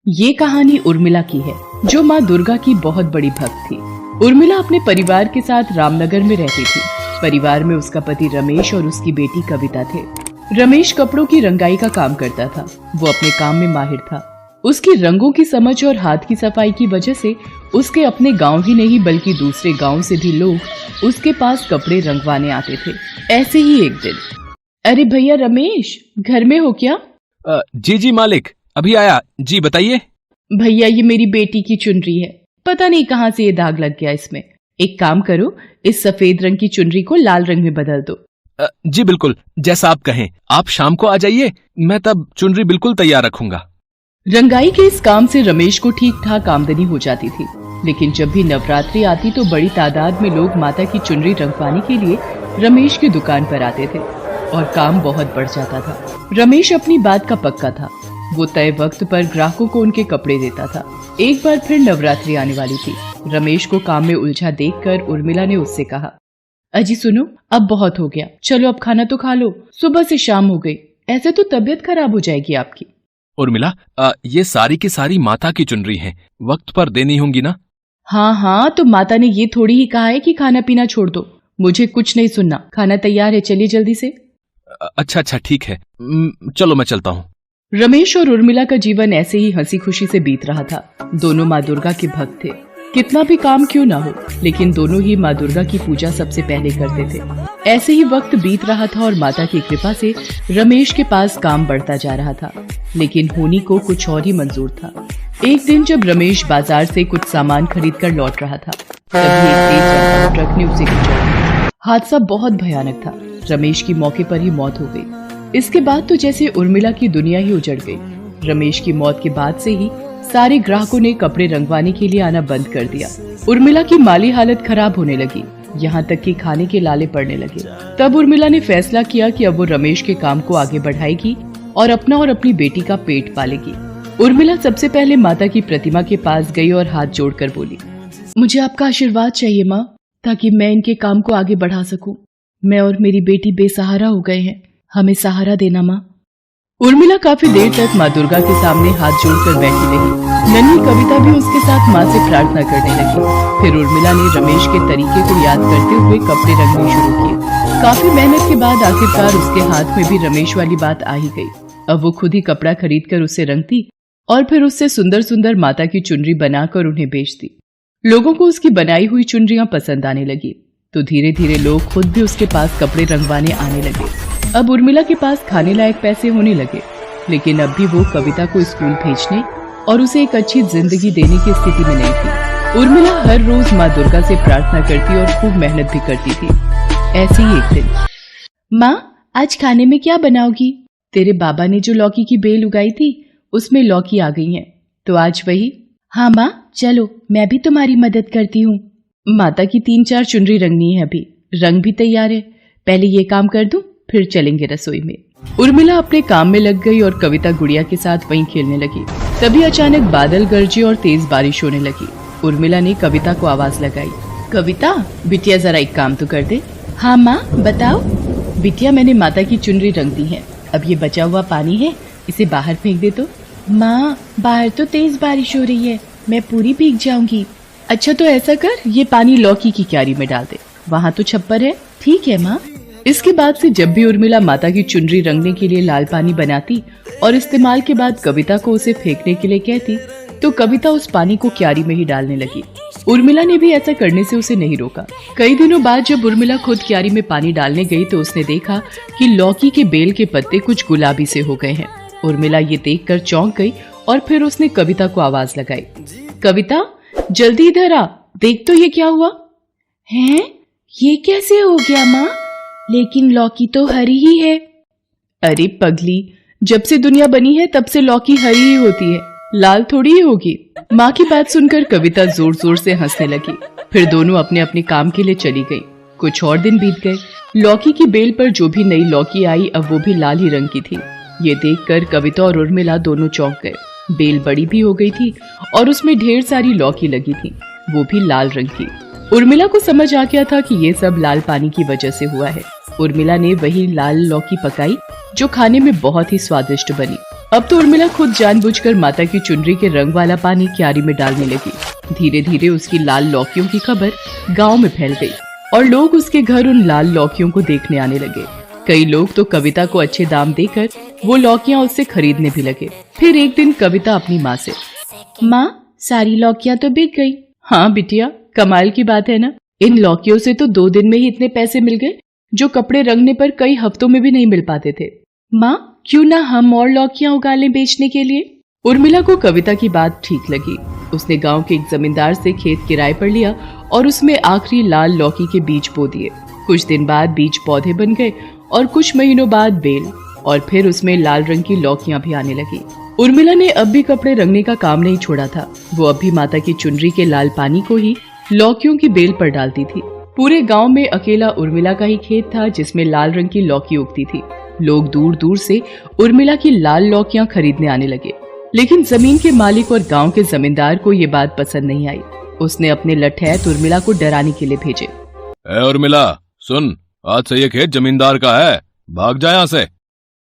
ये कहानी उर्मिला की है, जो माँ दुर्गा की बहुत बड़ी भक्त थी। उर्मिला अपने परिवार के साथ रामनगर में रहती थी। परिवार में उसका पति रमेश और उसकी बेटी कविता थे। रमेश कपड़ों की रंगाई का काम करता था। वो अपने काम में माहिर था। उसकी रंगों की समझ और हाथ की सफाई की वजह से उसके अपने गांव ही नहीं बल्कि दूसरे गांव से भी लोग उसके पास कपड़े रंगवाने आते थे। ऐसे ही एक दिन, अरे भैया रमेश, घर में हो क्या? जी मालिक, अभी आया। जी बताइए। भैया, ये मेरी बेटी की चुनरी है। पता नहीं कहाँ से ये दाग लग गया इसमें। एक काम करो, इस सफेद रंग की चुनरी को लाल रंग में बदल दो। जी बिल्कुल, जैसा आप कहें। आप शाम को आ जाइए, मैं तब चुनरी बिल्कुल तैयार रखूंगा। रंगाई के इस काम से रमेश को ठीक ठाक आमदनी हो जाती थी, लेकिन जब भी नवरात्रि आती तो बड़ी तादाद में लोग माता की चुनरी रंगवाने के लिए रमेश की दुकान पर आते थे और काम बहुत बढ़ जाता था। रमेश अपनी बात का पक्का था। वो तय वक्त पर ग्राहकों को उनके कपड़े देता था। एक बार फिर नवरात्रि आने वाली थी। रमेश को काम में उलझा देखकर उर्मिला ने उससे कहा, अजी सुनो, अब बहुत हो गया, चलो अब खाना तो खा लो। सुबह से शाम हो गई, ऐसे तो तबीयत खराब हो जाएगी आपकी। उर्मिला, ये सारी की सारी माता की चुनरी हैं, वक्त पर देनी होंगी ना? हाँ, तो माता ने ये थोड़ी ही कहा है कि खाना पीना छोड़ दो। मुझे कुछ नहीं सुनना, खाना तैयार है, चलिए जल्दी से। अच्छा ठीक है, चलो मैं चलता हूँ। रमेश और उर्मिला का जीवन ऐसे ही हंसी खुशी से बीत रहा था। दोनों माँ दुर्गा के भक्त थे। कितना भी काम क्यों ना हो, लेकिन दोनों ही माँ दुर्गा की पूजा सबसे पहले करते थे। ऐसे ही वक्त बीत रहा था और माता की कृपा से रमेश के पास काम बढ़ता जा रहा था, लेकिन होनी को कुछ और ही मंजूर था। एक दिन जब रमेश बाजार से कुछ सामान खरीद कर लौट रहा था, तभी एक तेज रफ्तार ट्रक ने उसे कुचल दिया। हादसा बहुत भयानक था। रमेश की मौके पर ही मौत हो गई। इसके बाद तो जैसे उर्मिला की दुनिया ही उजड़ गई। रमेश की मौत के बाद से ही सारे ग्राहकों ने कपड़े रंगवाने के लिए आना बंद कर दिया। उर्मिला की माली हालत खराब होने लगी, यहाँ तक कि खाने के लाले पड़ने लगे। तब उर्मिला ने फैसला किया कि अब वो रमेश के काम को आगे बढ़ाएगी और अपना और अपनी बेटी का पेट पालेगी। उर्मिला सबसे पहले माता की प्रतिमा के पास गई और हाथ जोड़कर बोली, मुझे आपका आशीर्वाद चाहिए माँ, ताकि मैं इनके काम को आगे बढ़ा सकूं। मैं और मेरी बेटी बेसहारा हो गए हैं, हमें सहारा देना माँ। उर्मिला काफी देर तक माँ दुर्गा के सामने हाथ जोड़कर बैठी रही। नन्ही कविता भी उसके साथ माँ से प्रार्थना करने लगी। फिर उर्मिला ने रमेश के तरीके को याद करते हुए कपड़े रंगने शुरू किए। काफी मेहनत के बाद आखिरकार उसके हाथ में भी रमेश वाली बात आ ही गई। अब वो खुद ही कपड़ा खरीद कर उसे रंगती और फिर उससे सुंदर सुंदर माता की चुनरी बनाकर उन्हें बेचती। लोगों को उसकी बनाई हुई चुनरियां पसंद आने लगी, तो धीरे धीरे लोग खुद भी उसके पास कपड़े रंगवाने आने लगे। अब उर्मिला के पास खाने लायक पैसे होने लगे, लेकिन अब भी वो कविता को स्कूल भेजने और उसे एक अच्छी जिंदगी देने की स्थिति में नहीं थी। उर्मिला हर रोज माँ दुर्गा से प्रार्थना करती और खूब मेहनत भी करती थी। ऐसे ही एक दिन, माँ आज खाने में क्या बनाओगी? तेरे बाबा ने जो लौकी की बेल उगाई थी उसमें लौकी आ गई है, तो आज वही। हाँ माँ, चलो मैं भी तुम्हारी मदद करती हूँ। माता की 3-4 चुनरी रंगनी है, अभी रंग भी तैयार है, पहले ये काम कर दूं, फिर चलेंगे रसोई में। उर्मिला अपने काम में लग गई और कविता गुड़िया के साथ वहीं खेलने लगी। तभी अचानक बादल गरजे और तेज बारिश होने लगी। उर्मिला ने कविता को आवाज लगाई, कविता बिटिया जरा एक काम तो कर दे। हाँ माँ बताओ। बिटिया, मैंने माता की चुनरी रंग दी है, अब ये बचा हुआ पानी है, इसे बाहर फेंक दे। तो माँ, बाहर तो तेज बारिश हो रही है, मैं पूरी भीग जाऊंगी। अच्छा तो ऐसा कर, ये पानी लौकी की क्यारी में डाल दे, वहाँ तो छप्पर है। ठीक है माँ। इसके बाद से जब भी उर्मिला माता की चुनरी रंगने के लिए लाल पानी बनाती और इस्तेमाल के बाद कविता को उसे फेंकने के लिए कहती, तो कविता उस पानी को क्यारी में ही डालने लगी। उर्मिला ने भी ऐसा करने से उसे नहीं रोका। कई दिनों बाद जब उर्मिला खुद क्यारी में पानी डालने गई तो उसने देखा कि लौकी के बेल के पत्ते कुछ गुलाबी से हो गए हैं। उर्मिला ये देखकर चौंक गई और फिर उसने कविता को आवाज लगाई, कविता जल्दी इधर आ, देख तो ये क्या हुआ है? ये कैसे हो गया माँ? लेकिन लौकी तो हरी ही है। अरे पगली, जब से दुनिया बनी है तब से लौकी हरी ही होती है, लाल थोड़ी ही होगी। माँ की बात सुनकर कविता जोर जोर से हंसने लगी। फिर दोनों अपने अपने काम के लिए चली गई। कुछ और दिन बीत गए। लौकी की बेल पर जो भी नई लौकी आई अब वो भी लाल ही रंग की थी। ये देखकर कविता और उर्मिला दोनों चौंक गए। बेल बड़ी भी हो गई थी और उसमें ढेर सारी लौकी लगी थी, वो भी लाल रंग की। उर्मिला को समझ आ गया था कि ये सब लाल पानी की वजह से हुआ है। उर्मिला ने वही लाल लौकी पकाई जो खाने में बहुत ही स्वादिष्ट बनी। अब तो उर्मिला खुद जानबूझकर माता की चुनरी के रंग वाला पानी क्यारी में डालने लगी। धीरे धीरे उसकी लाल लौकियों की खबर गांव में फैल गई और लोग उसके घर उन लाल लौकियों को देखने आने लगे। कई लोग तो कविता को अच्छे दाम देकर वो लौकियां उससे खरीदने भी लगे। फिर एक दिन कविता अपनी माँ से, माँ सारी लौकियां तो बिक गई। हाँ बिटिया, कमाल की बात है ना, इन लौकियों से तो 2 दिन में ही इतने पैसे मिल गए जो कपड़े रंगने पर कई हफ्तों में भी नहीं मिल पाते थे। माँ क्यों ना हम और लौकियां उगा लें बेचने के लिए। उर्मिला को कविता की बात ठीक लगी। उसने गांव के एक जमींदार से खेत किराए पर लिया और उसमें आखिरी लाल लौकी के बीज बो दिए। कुछ दिन बाद बीज पौधे बन गए और कुछ महीनों बाद बेल, और फिर उसमें लाल रंग की लौकियां भी आने लगी। उर्मिला ने अब भी कपड़े रंगने का काम नहीं छोड़ा था। वो अब भी माता की चुनरी के लाल पानी को ही लौकियों की बेल पर डालती थी। पूरे गांव में अकेला उर्मिला का ही खेत था जिसमें लाल रंग की लौकी उगती थी। लोग दूर दूर से उर्मिला की लाल लौकियां खरीदने आने लगे, लेकिन जमीन के मालिक और गांव के जमींदार को ये बात पसंद नहीं आई। उसने अपने लठैत उर्मिला को डराने के लिए भेजे। उर्मिला सुन, आज से ये खेत जमींदार का है, भाग जा यहाँ से।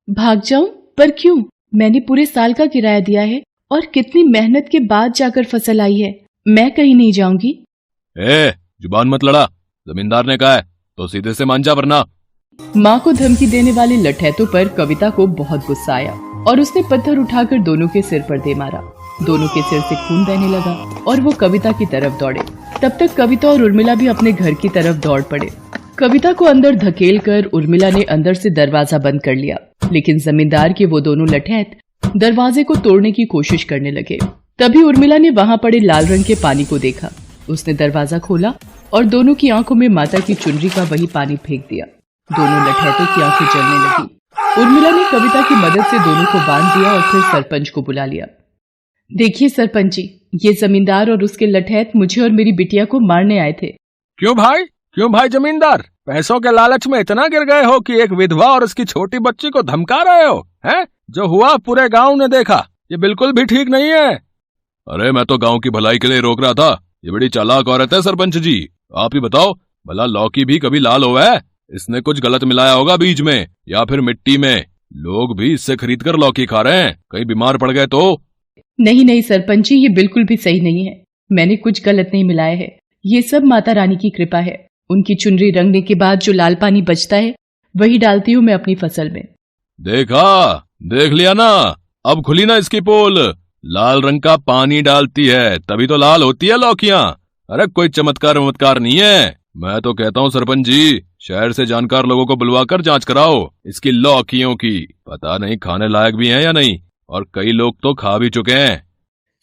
भाग जाऊं? पर क्यों? मैंने पूरे साल का किराया दिया है और कितनी मेहनत के बाद जाकर फसल आई है। मैं कहीं नहीं जाऊंगी। जुबान मत लड़ा, जमींदार ने कहा है तो सीधे से मान जा, वरना। माँ को धमकी देने वाले लठैतों पर कविता को बहुत गुस्सा आया और उसने पत्थर उठाकर दोनों के सिर पर दे मारा। दोनों के सिर से खून बहने लगा और वो कविता की तरफ दौड़े। तब तक कविता और उर्मिला भी अपने घर की तरफ दौड़ पड़े। कविता को अंदर धकेल कर उर्मिला ने अंदर से दरवाजा बंद कर लिया, लेकिन जमींदार के वो दोनों लठैत दरवाजे को तोड़ने की कोशिश करने लगे। तभी उर्मिला ने वहां पड़े लाल रंग के पानी को देखा। उसने दरवाजा खोला और दोनों की आंखों में माता की चुनरी का वही पानी फेंक दिया। दोनों लठैतों की आंखें जलने लगी। उर्मिला ने कविता की मदद से दोनों को बांध दिया और फिर सरपंच को बुला लिया। देखिए सरपंच जी, ये जमींदार और उसके लठैत मुझे और मेरी बिटिया को मारने आए थे। क्यों भाई जमींदार, पैसों के लालच में इतना गिर गए हो कि एक विधवा और उसकी छोटी बच्ची को धमका रहे हो? हैं? जो हुआ पूरे गांव ने देखा, ये बिल्कुल भी ठीक नहीं है। अरे मैं तो गांव की भलाई के लिए रोक रहा था। ये बड़ी चालाक औरत है सरपंच जी। आप ही बताओ, भला लौकी भी कभी लाल हुआ है? इसने कुछ गलत मिलाया होगा बीज में या फिर मिट्टी में। लोग भी इससे खरीद कर लौकी खा रहे हैं, कहीं बीमार पड़ गए तो। नहीं सरपंच जी, ये बिल्कुल भी सही नहीं है। मैंने कुछ गलत नहीं मिलाया है। ये सब माता रानी की कृपा है। उनकी चुनरी रंगने के बाद जो लाल पानी बचता है वही डालती हूँ मैं अपनी फसल में। देख लिया ना, अब खुली ना इसकी पोल। लाल रंग का पानी डालती है तभी तो लाल होती है लौकियां। अरे कोई चमत्कार नहीं है। मैं तो कहता हूँ सरपंच जी, शहर से जानकार लोगों को बुलवाकर जांच कराओ इसकी लौकियों की। पता नहीं खाने लायक भी हैं या नहीं, और कई लोग तो खा भी चुके हैं।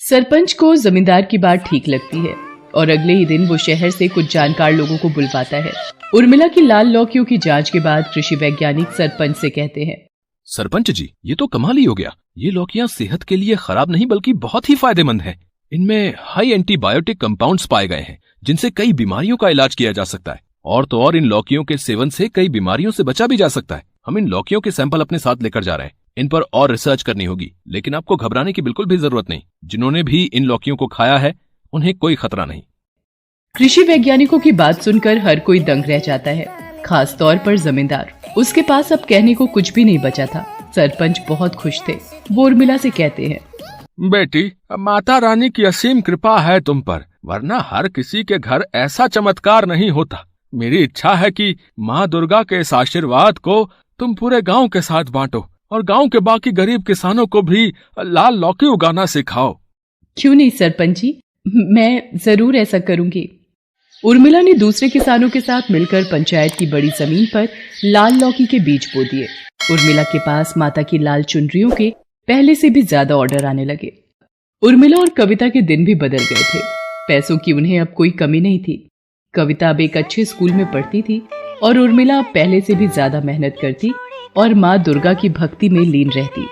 सरपंच को जमींदार की बात ठीक लगती है और अगले ही दिन वो शहर से कुछ जानकार लोगों को बुलवाता है। उर्मिला की लाल लौकियों की जांच के बाद कृषि वैज्ञानिक सरपंच से कहते हैं, सरपंच जी, ये तो कमाल ही हो गया। ये लौकियां सेहत के लिए खराब नहीं बल्कि बहुत ही फायदेमंद हैं। इनमें हाई एंटीबायोटिक कंपाउंड्स पाए गए हैं जिनसे कई बीमारियों का इलाज किया जा सकता है। और तो और इन लौकियों के सेवन से कई बीमारियों से बचा भी जा सकता है। हम इन लौकियों के सैंपल अपने साथ लेकर जा रहे हैं। इन पर और रिसर्च करनी होगी, लेकिन आपको घबराने की बिल्कुल भी जरूरत नहीं। जिन्होंने भी इन लौकियों को खाया है उन्हें कोई खतरा नहीं। कृषि वैज्ञानिकों की बात सुनकर हर कोई दंग रह जाता है, खास तौर पर जमींदार। उसके पास अब कहने को कुछ भी नहीं बचा था। सरपंच बहुत खुश थे। वो उर्मिला से कहते हैं, बेटी, माता रानी की असीम कृपा है तुम पर, वरना हर किसी के घर ऐसा चमत्कार नहीं होता। मेरी इच्छा है कि माँ दुर्गा के इस आशीर्वाद को तुम पूरे गांव के साथ बांटो और गांव के बाकी गरीब किसानों को भी लाल लौकी उगाना सिखाओ। क्यों नहीं सरपंच जी, मैं जरूर ऐसा करूंगी। उर्मिला ने दूसरे किसानों के साथ मिलकर पंचायत की बड़ी जमीन पर लाल लौकी के बीज बो दिए। उर्मिला के पास माता की लाल चुनरियों के पहले से भी ज्यादा ऑर्डर आने लगे। उर्मिला और कविता के दिन भी बदल गए थे। पैसों की उन्हें अब कोई कमी नहीं थी। कविता अब एक अच्छे स्कूल में पढ़ती थी और उर्मिला अब पहले से भी ज्यादा मेहनत करती और माँ दुर्गा की भक्ति में लीन रहती।